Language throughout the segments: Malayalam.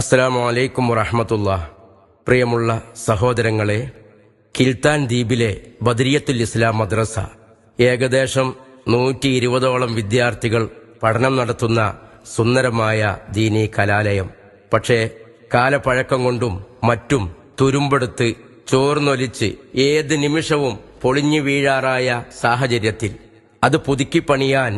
അസ്സലാമു അലൈക്കും വറഹ്മത്തുള്ളാഹി. പ്രിയമുള്ള സഹോദരങ്ങളെ, കിൽത്താൻ ദ്വീപിലെ ബദരിയത്തുൽ ഇസ്ലാം മദ്രസ ഏകദേശം 120ഓളം വിദ്യാർത്ഥികൾ പഠനം നടത്തുന്ന സുന്ദരമായ ദീനീ കലാലയം. പക്ഷേ കാലപ്പഴക്കം കൊണ്ടും മറ്റും തുരുമ്പെടുത്ത് ചോർന്നൊലിച്ച് ഏത് നിമിഷവും പൊളിഞ്ഞു വീഴാറായ സാഹചര്യത്തിൽ അത് പുതുക്കിപ്പണിയാൻ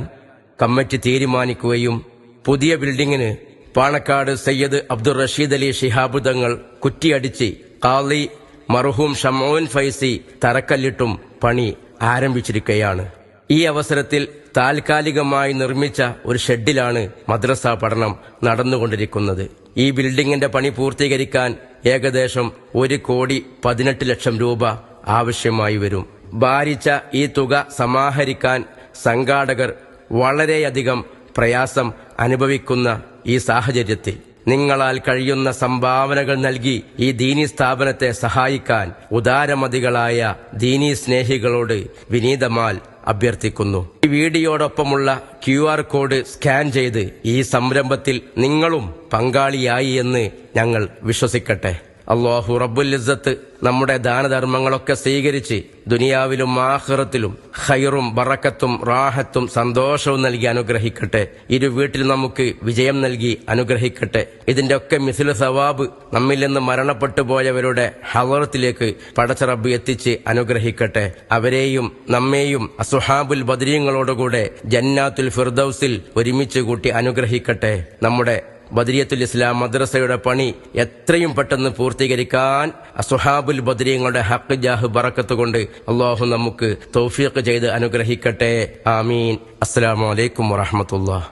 കമ്മിറ്റി തീരുമാനിക്കുകയും പുതിയ ബിൽഡിങ്ങിന് പാണക്കാട് സയ്യിദ് അബ്ദുർ റഷീദ് അലി ശിഹാബ് തങ്ങൾ കുറ്റിയടിച്ച് ഖാളി മർഹൂം ഷമോൻ ഫൈസി തറക്കല്ലിട്ടും പണി ആരംഭിച്ചിരിക്കുകയാണ്. ഈ അവസരത്തിൽ താൽക്കാലികമായി നിർമ്മിച്ച ഒരു ഷെഡിലാണ് മദ്രസ പഠനം നടന്നുകൊണ്ടിരിക്കുന്നത്. ഈ ബിൽഡിങ്ങിന്റെ പണി പൂർത്തീകരിക്കാൻ ഏകദേശം 1,18,00,000 രൂപ ആവശ്യമായി വരും. ഭാരിച്ച ഈ തുക സമാഹരിക്കാൻ സംഘാടകർ വളരെയധികം പ്രയാസം അനുഭവിക്കുന്ന ഈ സാഹചര്യത്തിൽ നിങ്ങളാൽ കഴിയുന്ന സംഭാവനകൾ നൽകി ഈ ദീനീ സ്ഥാപനത്തെ സഹായിക്കാൻ ഉദാരമതികളായ ദീനീ സ്നേഹികളോട് വിനീതമാൽ അഭ്യർത്ഥിക്കുന്നു. ഈ വീഡിയോടൊപ്പമുള്ള QR കോഡ് സ്കാൻ ചെയ്ത് ഈ സംരംഭത്തിൽ നിങ്ങളും പങ്കാളിയായി എന്ന് ഞങ്ങൾ വിശ്വസിക്കട്ടെ. അല്ലാഹു റബ്ബുൽ ഇസ്സത്ത് നമ്മുടെ ദാനധർമ്മങ്ങളൊക്കെ സ്വീകരിച്ച് ദുനിയാവിലും ആഖിറത്തിലും ഖൈറും ബറക്കത്തും റാഹത്തും സന്തോഷവും നൽകി അനുഗ്രഹിക്കട്ടെ. ഇരു വീട്ടിൽ നമുക്ക് വിജയം നൽകി അനുഗ്രഹിക്കട്ടെ. ഇതിന്റെ ഒക്കെ മിസ്ലു സവാബ് നമ്മിൽ നിന്ന് മരണപ്പെട്ടു പോയവരുടെ ഹളറത്തിലേക്ക് പടച്ച റബ്ബ് എത്തിച്ച് അനുഗ്രഹിക്കട്ടെ. അവരെയും നമ്മെയും അസ്ഹാബുൽ ബദരീങ്ങളോടുകൂടെ ജന്നാത്തുൽ ഫിർദൗസിൽ ഒരുമിച്ച് കൂട്ടി അനുഗ്രഹിക്കട്ടെ. നമ്മുടെ ബദരിയത്തുൽ ഇസ്ലാം മദ്രസയുടെ പണി എത്രയും പെട്ടെന്ന് പൂർത്തീകരിക്കാൻ അസ്ഹാബുൽ ബദരീങ്ങളുടെ ഹഖ് ജാഹ് ബറക്കത്ത് കൊണ്ട് അല്ലാഹു നമുക്ക് തൗഫീഖ് ചെയ്ത് അനുഗ്രഹിക്കട്ടെ. ആമീൻ. അസ്സലാമു അലൈക്കും വറഹ്മത്തുള്ളാഹി.